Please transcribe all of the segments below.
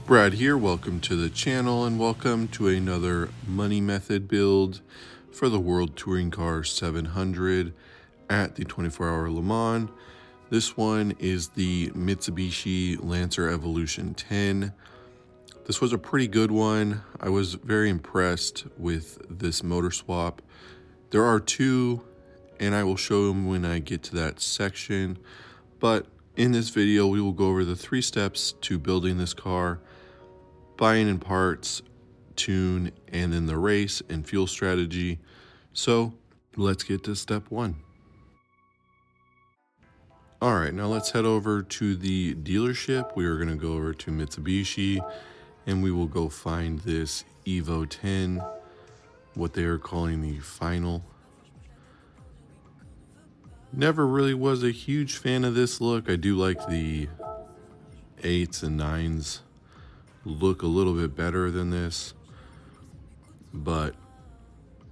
Brad here, welcome to the channel and welcome to another money method build for the World Touring Car 700 at the 24-hour Le Mans. This one is the Mitsubishi Lancer Evolution 10. This was a pretty good one. I was very impressed with this motor swap. There are two, and I will show them when I get to that section, but in this video we will go over the 3 steps to building this car: buying in parts, tune, and then the race and fuel strategy. So let's get to step 1. All right, now let's head over to the dealership. We are going to go over to Mitsubishi and we will go find this Evo 10, what they are calling the final. Never really was a huge fan of this look. I do like the 8s and 9s look a little bit better than this, and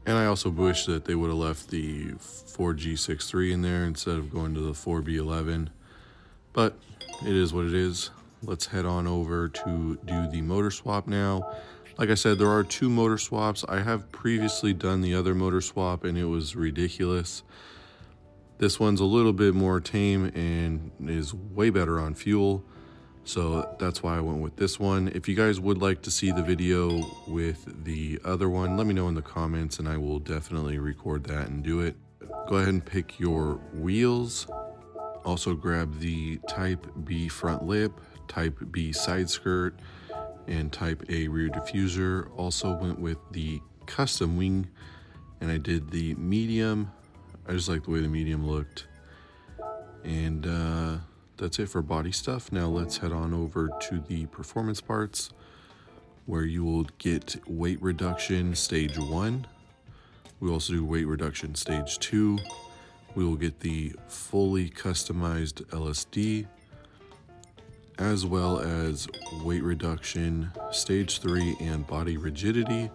I also wish that they would have left the 4G63 in there instead of going to the 4B11, but it is what it is. Let's head on over to do the motor swap now. Like I said, there are 2 motor swaps. I have previously done the other motor swap and it was ridiculous. This one's a little bit more tame and is way better on fuel, so that's why I went with this one. If you guys would like to see the video with the other one, let me know in the comments and I will definitely record that and do it. Go ahead and pick your wheels. Also grab the Type B front lip, Type B side skirt, and Type A rear diffuser. Also went with the custom wing and I did the medium. I just like the way the medium looked. And that's it for body stuff. Now let's head on over to the performance parts, where you will get weight reduction stage 1. We also do weight reduction stage 2. We will get the fully customized LSD, as well as weight reduction stage 3 and body rigidity.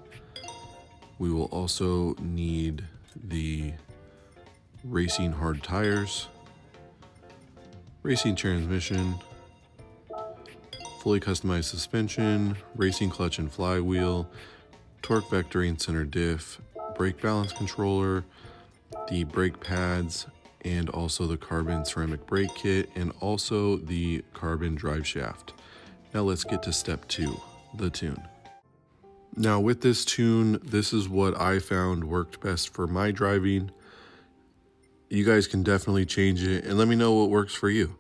We will also need the racing hard tires, racing transmission, fully customized suspension, racing clutch and flywheel, torque vectoring center diff, brake balance controller, the brake pads, and also the carbon ceramic brake kit, and also the carbon drive shaft. Now let's get to step 2, the tune. Now with this tune, this is what I found worked best for my driving. You guys can definitely change it and let me know what works for you.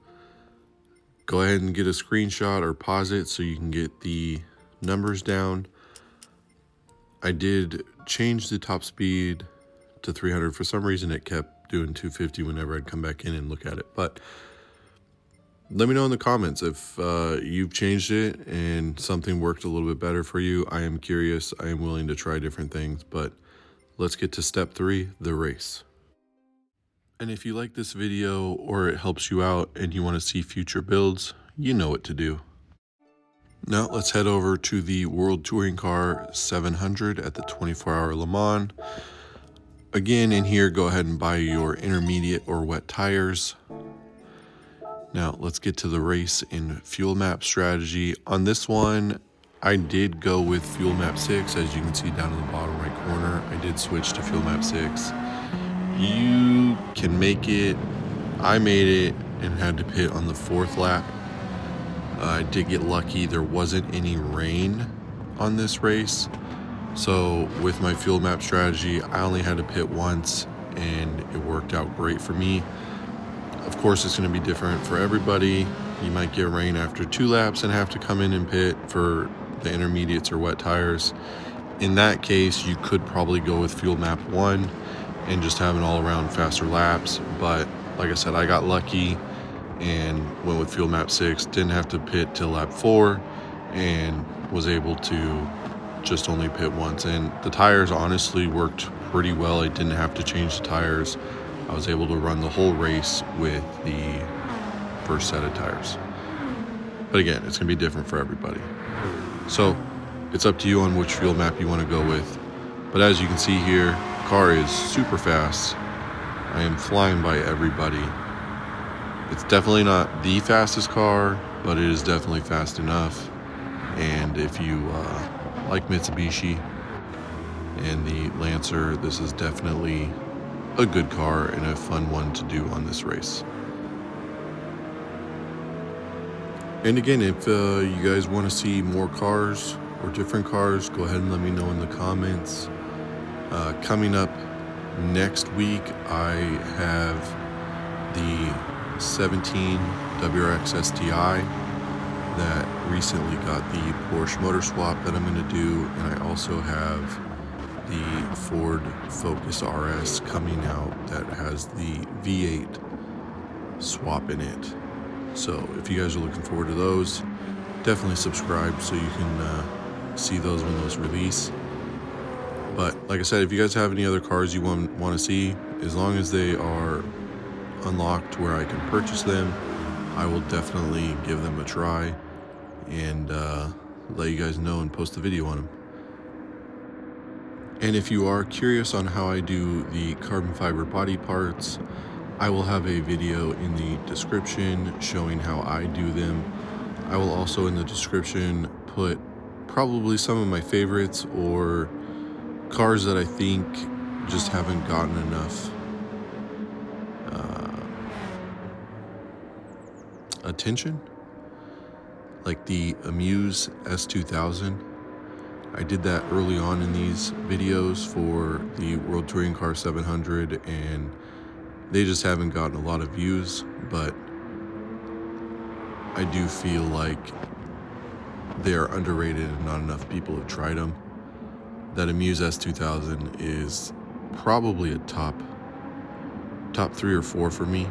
Go ahead and get a screenshot or pause it so you can get the numbers down. I did change the top speed to 300. For some reason it kept doing 250 whenever I'd come back in and look at it. But let me know in the comments if you've changed it and something worked a little bit better for you. I am curious. I am willing to try different things. But let's get to step 3, the race. And if you like this video or it helps you out and you want to see future builds, you know what to do. Now let's head over to the World Touring Car 700 at the 24-hour Le Mans. Again, in here, go ahead and buy your intermediate or wet tires. Now let's get to the race and fuel map strategy. On this one, I did go with fuel map 6, as you can see down in the bottom right corner. I did switch to fuel map 6. You can make it. I made it and had to pit on the 4th lap. I did get lucky. There wasn't any rain on this race. So with my fuel map strategy, I only had to pit once and it worked out great for me. Of course, it's going to be different for everybody. You might get rain after 2 laps and have to come in and pit for the intermediates or wet tires. In that case, you could probably go with fuel map 1 and just have an all-around faster laps, but like I said, I got lucky and went with fuel map 6. Didn't have to pit till lap 4 and was able to just only pit once, and the tires honestly worked pretty well. I didn't have to change the tires. I was able to run the whole race with the first set of tires, but again, it's gonna be different for everybody, so it's up to you on which fuel map you want to go with. But as you can see here, car is super fast. I am flying by everybody. It's definitely not the fastest car, but it is definitely fast enough. And if you like Mitsubishi and the Lancer, this is definitely a good car and a fun one to do on this race. And again, if you guys want to see more cars or different cars, go ahead and let me know in the comments. Coming up next week, I have the 17 WRX STI that recently got the Porsche motor swap that I'm going to do, and I also have the Ford Focus RS coming out that has the V8 swap in it. So if you guys are looking forward to those, definitely subscribe so you can see those when those release. But like I said, if you guys have any other cars you want to see, as long as they are unlocked where I can purchase them, I will definitely give them a try and let you guys know and post a video on them. And if you are curious on how I do the carbon fiber body parts, I will have a video in the description showing how I do them. I will also in the description put probably some of my favorites or cars that I think just haven't gotten enough attention, like the Amuse S2000. I did that early on in these videos for the World Touring Car 700, and they just haven't gotten a lot of views, but I do feel like they're underrated and not enough people have tried them. That Amuse S2000 is probably a top 3 or 4 for me.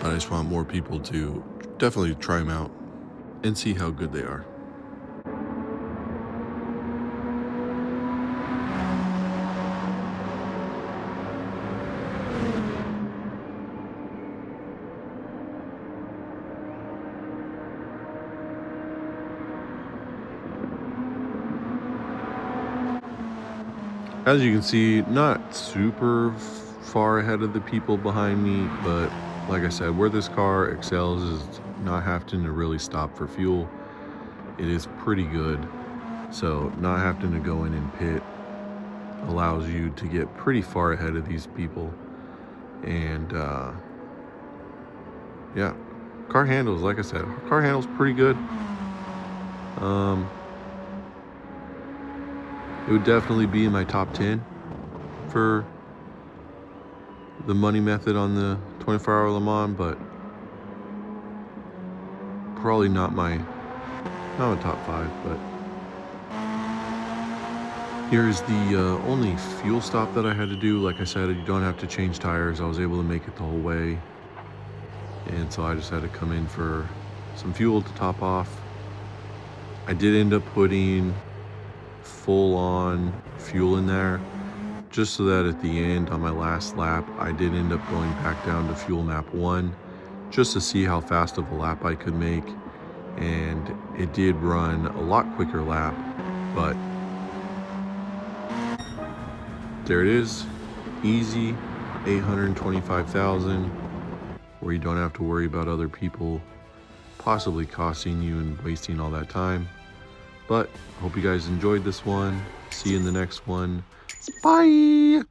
But I just want more people to definitely try them out and see how good they are. As you can see, not super far ahead of the people behind me, but like I said, where this car excels is not having to really stop for fuel. It is pretty good. So not having to go in and pit allows you to get pretty far ahead of these people. And yeah, car handles, like I said, car handles pretty good. It would definitely be in my top 10 for the money method on the 24-hour Le Mans, but probably not my top 5. But here's the only fuel stop that I had to do. Like I said, you don't have to change tires. I was able to make it the whole way, and so I just had to come in for some fuel to top off. I did end up putting full-on fuel in there, just so that at the end on my last lap, I did end up going back down to fuel map 1 just to see how fast of a lap I could make, and it did run a lot quicker lap. But there it is, easy 825,000, where you don't have to worry about other people possibly costing you and wasting all that time. But hope you guys enjoyed this one. See you in the next one. Bye.